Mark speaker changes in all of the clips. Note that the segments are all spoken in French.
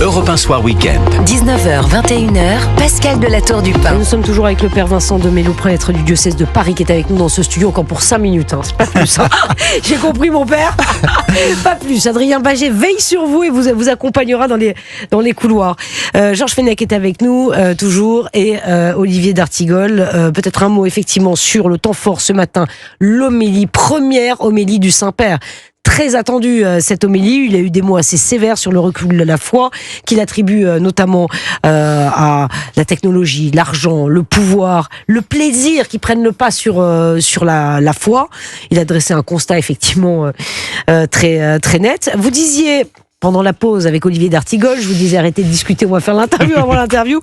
Speaker 1: Europe 1 Soir Week-end.
Speaker 2: 19h, 21h, Pascal de la Tour du Pin.
Speaker 3: Nous sommes toujours avec le père Vincent de Mello, prêtre du diocèse de Paris, qui est avec nous dans ce studio encore pour 5 minutes. C'est pas plus. J'ai compris, mon père. Pas plus. Adrien Baget veille sur vous et vous accompagnera dans les couloirs. Georges Fenech est avec nous, toujours, et Olivier d'Artigol. Peut-être un mot, effectivement, sur le temps fort ce matin. L'homélie, première homélie du Saint-Père. Très attendu cette homélie, il a eu des mots assez sévères sur le recul de la foi, qu'il attribue notamment à la technologie, l'argent, le pouvoir, le plaisir qui prennent le pas sur la foi. Il a dressé un constat effectivement très net. Vous disiez pendant la pause avec Olivier d'Artigol, je vous disais arrêtez de discuter, on va faire l'interview avant l'interview.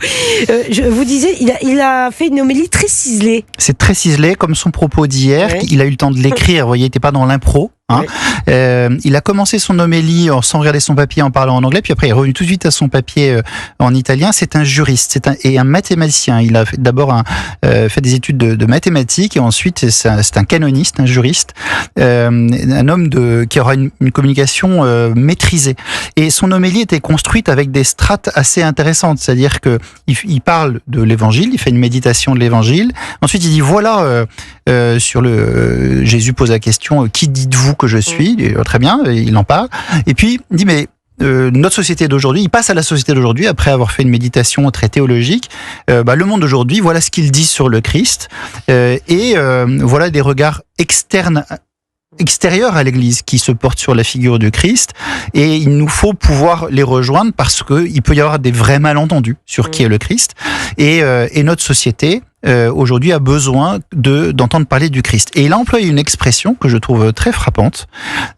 Speaker 3: Je vous disais, il a fait une homélie très ciselée.
Speaker 4: C'est très ciselé, comme son propos d'hier. Oui. Il a eu le temps de l'écrire, vous voyez, il n'était pas dans l'impro. Hein. Oui. Il a commencé son homélie sans regarder son papier, en parlant en anglais, puis après il est revenu tout de suite à son papier en italien. C'est un juriste, et un mathématicien. Il a d'abord fait des études de mathématiques, et ensuite c'est un canoniste, un juriste, un homme qui aura une communication maîtrisée. Et son homélie était construite avec des strates assez intéressantes, c'est-à-dire que il parle de l'évangile, il fait une méditation de l'évangile. Ensuite il dit voilà, Jésus pose la question, qui dites-vous que je suis? Très bien, il en parle. Et puis il dit mais notre société d'aujourd'hui, il passe à la société d'aujourd'hui après avoir fait une méditation très théologique. Le monde d'aujourd'hui, voilà ce qu'il dit sur le Christ, voilà des regards extérieurs à l'Église qui se portent sur la figure du Christ, et il nous faut pouvoir les rejoindre parce que il peut y avoir des vrais malentendus sur qui est le Christ, et notre société aujourd'hui a besoin d'entendre parler du Christ. Et il a employé une expression que je trouve très frappante,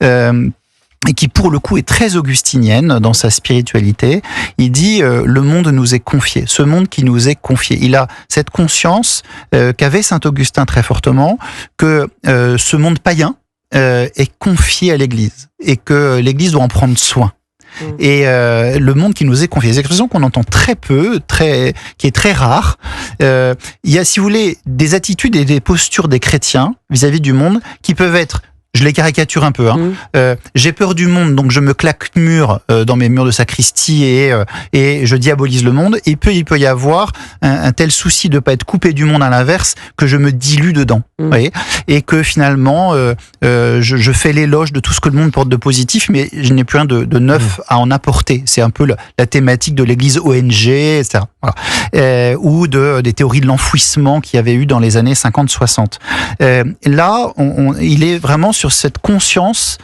Speaker 4: et qui pour le coup est très augustinienne dans sa spiritualité. Il dit le monde nous est confié, ce monde qui nous est confié. Il a cette conscience qu'avait saint Augustin très fortement, que ce monde païen est confié à l'Église, et que l'Église doit en prendre soin. Et le monde qui nous est confié, c'est une expression qu'on entend très peu, qui est très rare. Il y a, si vous voulez, des attitudes et des postures des chrétiens vis-à-vis du monde qui peuvent être, je les caricature un peu, j'ai peur du monde, donc je me claque mur dans mes murs de sacristie et je diabolise le monde. Et il peut y avoir un tel souci de pas être coupé du monde à l'inverse que je me dilue dedans, vous voyez, et que finalement je fais l'éloge de tout ce que le monde porte de positif, mais je n'ai plus rien de neuf à en apporter. C'est un peu la thématique de l'Église ONG, etc. Voilà. Ou des théories de l'enfouissement qu'il y avait eu dans les années 50-60. Là, il est vraiment sur cette conscience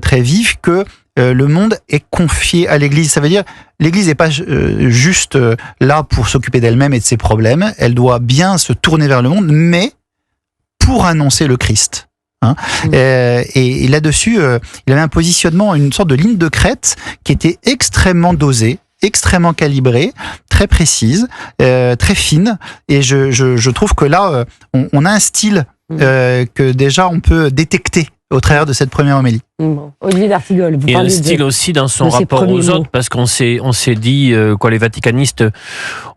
Speaker 4: très vive que le monde est confié à l'Église. Ça veut dire l'Église n'est pas juste là pour s'occuper d'elle-même et de ses problèmes. Elle doit bien se tourner vers le monde, mais pour annoncer le Christ. Hein. Et là-dessus, il avait un positionnement, une sorte de ligne de crête qui était extrêmement dosée, extrêmement calibrée, très précise, très fine. Et je trouve que là, on a un style que déjà on peut détecter au travers de cette première homélie.
Speaker 3: Olivier d'Artigol, vous
Speaker 5: et
Speaker 3: parlez
Speaker 5: un style aussi dans son rapport aux autres, parce qu'on s'est dit, les vaticanistes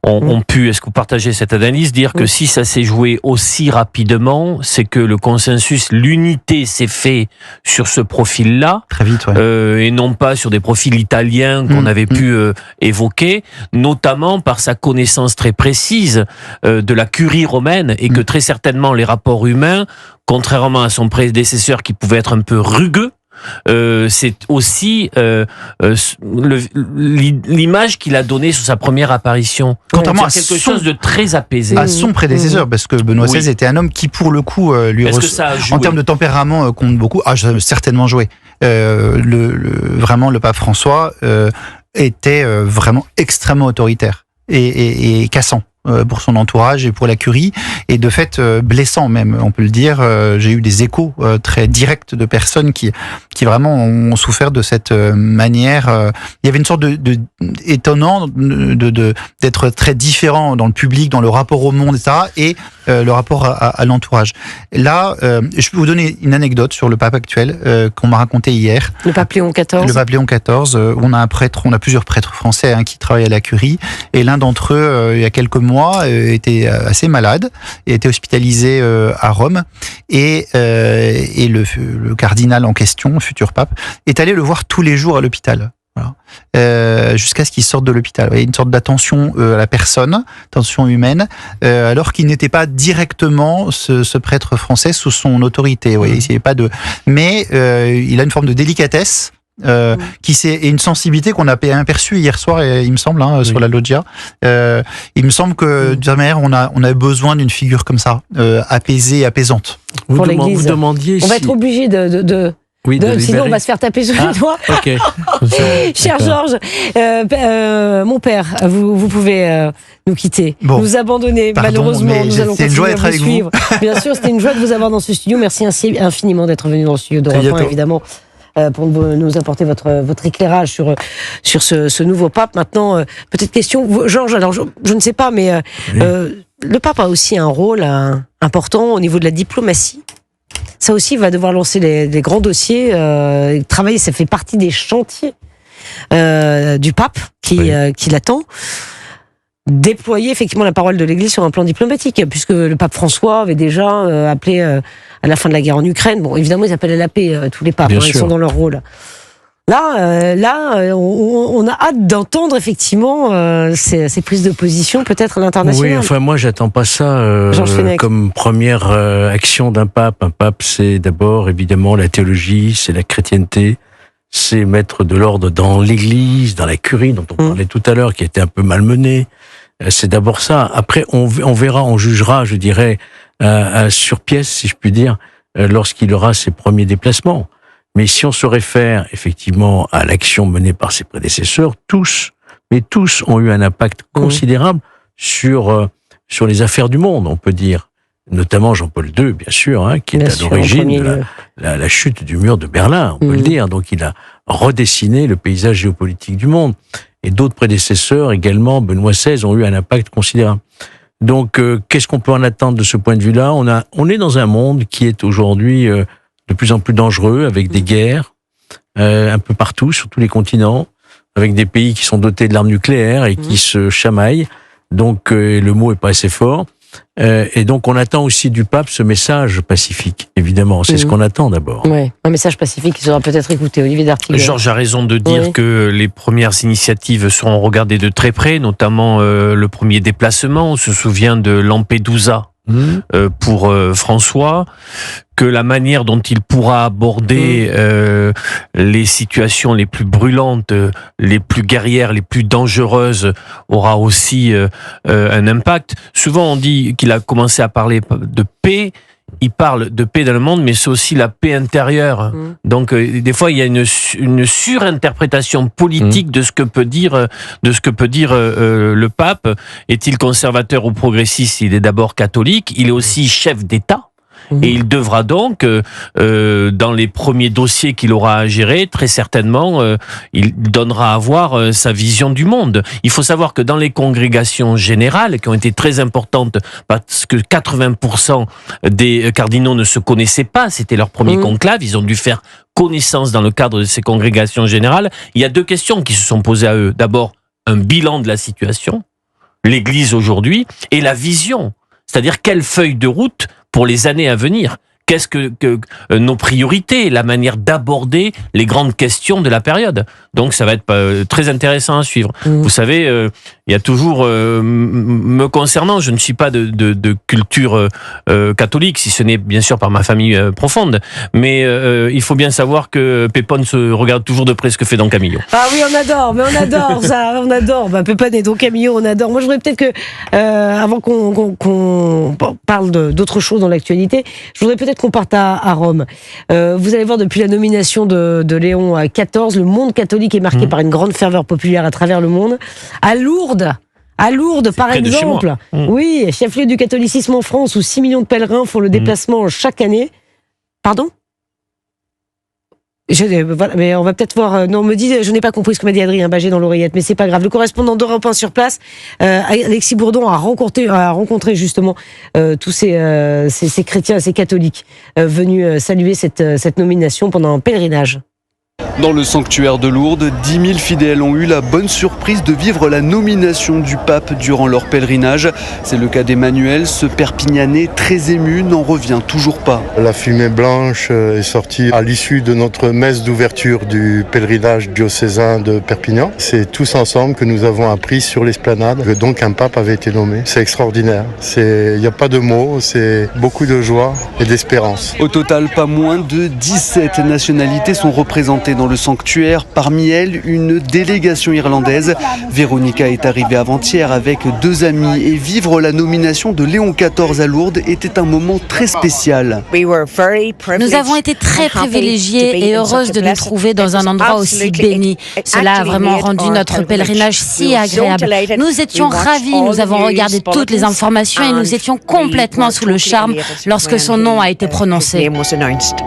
Speaker 5: ont pu, est-ce que vous partagez cette analyse, dire que si ça s'est joué aussi rapidement, c'est que le consensus, l'unité s'est fait sur ce profil-là,
Speaker 4: très vite,
Speaker 5: et non pas sur des profils italiens qu'on avait pu évoquer, notamment par sa connaissance très précise de la curie romaine, et que très certainement les rapports humains, contrairement à son prédécesseur qui pouvait être un peu rugueux, c'est aussi l'image qu'il a donnée sur sa première apparition.
Speaker 4: Contrairement à
Speaker 5: quelque chose de très apaisé.
Speaker 4: À son prédécesseur, parce que Benoît XVI était un homme qui, pour le coup, en termes de tempérament, compte beaucoup. Ah, ça a certainement joué. Vraiment, le pape François était vraiment extrêmement autoritaire et cassant pour son entourage et pour la curie, et de fait blessant même, on peut le dire. J'ai eu des échos très directs de personnes qui vraiment ont souffert de cette manière. Il y avait une sorte de étonnant d'être très différent dans le public, dans le rapport au monde, etc., et le rapport à l'entourage. Là, je peux vous donner une anecdote sur le pape actuel qu'on m'a raconté hier.
Speaker 3: Le pape Léon XIV. Le
Speaker 4: pape Léon XIV. On a plusieurs prêtres français qui travaillent à la curie, et l'un d'entre eux, il y a quelques mois, était assez malade et était hospitalisé à Rome, et le cardinal en question, futur pape, est allé le voir tous les jours à l'hôpital. jusqu'à ce qu'il sorte de l'hôpital. Il y a une sorte d'attention à la personne, attention humaine, alors qu'il n'était pas directement ce prêtre français sous son autorité. Il n'y avait pas de, mais il a une forme de délicatesse. Et une sensibilité qu'on a aperçue hier soir, il me semble, sur la loggia. Il me semble que de toute manière, on a besoin d'une figure comme ça, apaisée, apaisante.
Speaker 3: Pour l'Église.
Speaker 1: Vous demandiez
Speaker 3: on va être obligé sinon on va se faire taper sur les doigts.
Speaker 1: Ok.
Speaker 3: Cher Georges, mon père, vous pouvez nous quitter, nous abandonner.
Speaker 4: Pardon,
Speaker 3: malheureusement, nous allons continuer à vous suivre. Bien sûr, c'était une joie de vous avoir dans ce studio. Merci infiniment d'être venu dans le studio d'Europe 1, évidemment, pour nous apporter votre éclairage sur ce nouveau pape. Maintenant, petite question, Georges, alors je ne sais pas, mais le pape a aussi un rôle important au niveau de la diplomatie. Ça aussi va devoir lancer les grands dossiers, travailler, ça fait partie des chantiers du pape qui l'attend. Déployer effectivement la parole de l'Église sur un plan diplomatique, puisque le pape François avait déjà appelé à la fin de la guerre en Ukraine. Bon, évidemment, ils appellent à la paix tous les papes, ils sont dans leur rôle. Là, on a hâte d'entendre effectivement ces prises de position, peut-être à l'international.
Speaker 1: Oui, enfin moi, j'attends pas ça comme première action d'un pape. Un pape, c'est d'abord évidemment la théologie, c'est la chrétienté, c'est mettre de l'ordre dans l'Église, dans la curie dont on parlait tout à l'heure, qui était un peu malmenée. C'est d'abord ça. Après, on verra, on jugera, je dirais, sur pièce, si je puis dire, lorsqu'il aura ses premiers déplacements. Mais si on se réfère effectivement à l'action menée par ses prédécesseurs, tous ont eu un impact considérable sur les affaires du monde, on peut dire. Notamment Jean-Paul II, bien sûr, qui est à l'origine de la chute du mur de Berlin, on peut le dire. Donc il a redessiné le paysage géopolitique du monde. Et d'autres prédécesseurs également, Benoît XVI, ont eu un impact considérable. Donc qu'est-ce qu'on peut en attendre de ce point de vue-là ? On est dans un monde qui est aujourd'hui de plus en plus dangereux, avec des guerres un peu partout, sur tous les continents, avec des pays qui sont dotés de l'arme nucléaire et qui se chamaillent. Donc le mot est pas assez fort. Et donc on attend aussi du pape ce message pacifique, évidemment. C'est ce qu'on attend d'abord.
Speaker 3: Ouais, un message pacifique qui sera peut-être écouté. Olivier D'Artigues.
Speaker 5: Georges a raison de dire que les premières initiatives seront regardées de très près, notamment le premier déplacement. On se souvient de Lampedusa pour François, que la manière dont il pourra aborder les situations les plus brûlantes, les plus guerrières, les plus dangereuses aura aussi un impact. Souvent on dit qu'il a commencé à parler de paix. Il parle de paix dans le monde, mais c'est aussi la paix intérieure. Donc, des fois, il y a une surinterprétation politique de ce que peut dire, le pape. Est-il conservateur ou progressiste ? Il est d'abord catholique. Il est aussi chef d'État. Et il devra donc, dans les premiers dossiers qu'il aura à gérer, très certainement, il donnera à voir sa vision du monde. Il faut savoir que dans les congrégations générales, qui ont été très importantes, parce que 80% des cardinaux ne se connaissaient pas, c'était leur premier conclave, ils ont dû faire connaissance dans le cadre de ces congrégations générales. Il y a deux questions qui se sont posées à eux. D'abord, un bilan de la situation, l'Église aujourd'hui, et la vision. C'est-à-dire quelle feuille de route pour les années à venir. Qu'est-ce que nos priorités, la manière d'aborder les grandes questions de la période. Donc ça va être très intéressant à suivre. Vous savez, il y a toujours, me concernant, je ne suis pas de culture catholique, si ce n'est bien sûr par ma famille profonde, mais il faut bien savoir que Pépone se regarde toujours de près ce que fait Don Camillo.
Speaker 3: Ah oui, on adore ça, on adore. Pépone et Don Camillo, on adore. Moi je voudrais peut-être que, avant qu'on parle d'autres choses dans l'actualité, je voudrais peut-être qu'on parte à Rome. Vous allez voir, depuis la nomination de Léon XIV, le monde catholique est marqué par une grande ferveur populaire à travers le monde. À Lourdes, par exemple, oui, chef-lieu du catholicisme en France, où 6 millions de pèlerins font le déplacement chaque année. Pardon ? Mais on va peut-être voir. Non, on me dit, je n'ai pas compris ce que m'a dit Adrien Bagé dans l'oreillette, mais c'est pas grave. Le correspondant d'Europe 1 sur place, Alexis Bourdon, a rencontré justement tous ces chrétiens, ces catholiques venus saluer cette nomination pendant un pèlerinage.
Speaker 6: Dans le sanctuaire de Lourdes, 10 000 fidèles ont eu la bonne surprise de vivre la nomination du pape durant leur pèlerinage. C'est le cas d'Emmanuel, ce Perpignanais très ému n'en revient toujours pas.
Speaker 7: La fumée blanche est sortie à l'issue de notre messe d'ouverture du pèlerinage diocésain de Perpignan. C'est tous ensemble que nous avons appris sur l'esplanade que donc un pape avait été nommé. C'est extraordinaire. Il n'y a pas de mots, c'est beaucoup de joie et d'espérance.
Speaker 6: Au total, pas moins de 17 nationalités sont représentées dans le sanctuaire. Parmi elles, une délégation irlandaise. Véronica est arrivée avant-hier avec 2 amis et vivre la nomination de Léon XIV à Lourdes était un moment très spécial.
Speaker 8: Nous avons été très privilégiés et heureuses de nous trouver dans un endroit aussi béni. Cela a vraiment rendu notre pèlerinage si agréable. Nous étions ravis, nous avons regardé toutes les informations et nous étions complètement sous le charme lorsque son nom a été prononcé.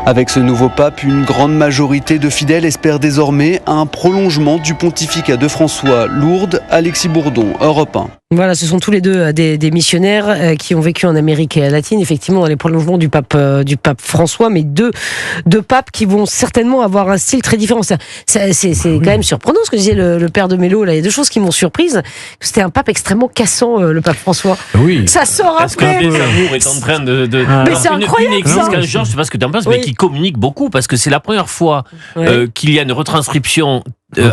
Speaker 6: Avec ce nouveau pape, une grande majorité de fidèles espère désormais un prolongement du pontificat de François. Lourdes, Alexis Bourdon, Europe 1.
Speaker 3: Voilà, ce sont tous les deux des missionnaires qui ont vécu en Amérique latine, effectivement dans les prolongements du pape François, mais deux papes qui vont certainement avoir un style très différent. C'est quand même surprenant ce que disait le père de Mélo. Là, il y a 2 choses qui m'ont surprise. C'était un pape extrêmement cassant, le pape François.
Speaker 1: Oui.
Speaker 3: Ça sort
Speaker 5: parce
Speaker 3: après.
Speaker 5: Parce que Desamours est en train de
Speaker 3: mais c'est incroyable.
Speaker 5: Une église qu'un Georges, je sais pas ce que tu en penses, mais qui communique beaucoup parce que c'est la première fois qu'il y a une retranscription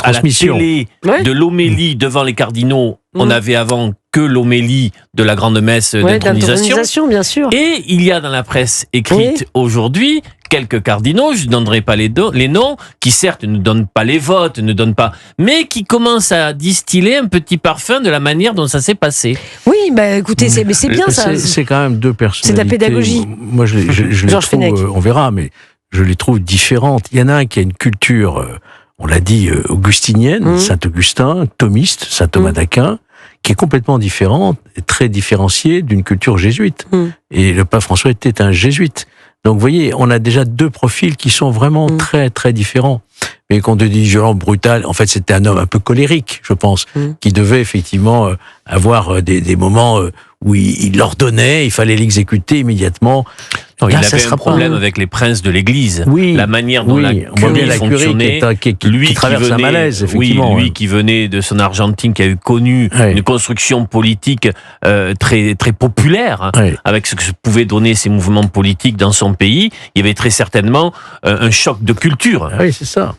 Speaker 5: à la télé de l'homélie devant les cardinaux. On avait avant que l'homélie de la grande messe d'intronisation,
Speaker 3: bien sûr.
Speaker 5: Et il y a dans la presse écrite aujourd'hui quelques cardinaux, je ne donnerai pas les noms, qui certes ne donnent pas les votes, mais qui commencent à distiller un petit parfum de la manière dont ça s'est passé.
Speaker 3: Oui, écoutez, c'est bien ça.
Speaker 1: C'est quand même 2 personnalités.
Speaker 3: C'est de la pédagogie.
Speaker 1: Moi, je les trouve, on verra, mais je les trouve différentes. Il y en a un qui a une culture, on l'a dit, augustinienne, Saint-Augustin, thomiste, Saint Thomas d'Aquin, qui est complètement différente, très différenciée d'une culture jésuite. Et le pape François était un jésuite. Donc, vous voyez, on a déjà 2 profils qui sont vraiment très, très différents. Mais quand on dit violent, brutal, en fait, c'était un homme un peu colérique, je pense, qui devait effectivement avoir des moments où il ordonnait, il fallait l'exécuter immédiatement.
Speaker 5: Non, il avait un problème avec les princes de l'Église. La manière dont la
Speaker 1: curie
Speaker 5: fonctionnait.
Speaker 1: Qui traverse un malaise, effectivement.
Speaker 5: Lui qui venait de son Argentine, qui a connu une construction politique très, très populaire, avec ce que pouvaient donner ces mouvements politiques dans son pays, il y avait très certainement un choc de culture.
Speaker 1: Oui, c'est ça.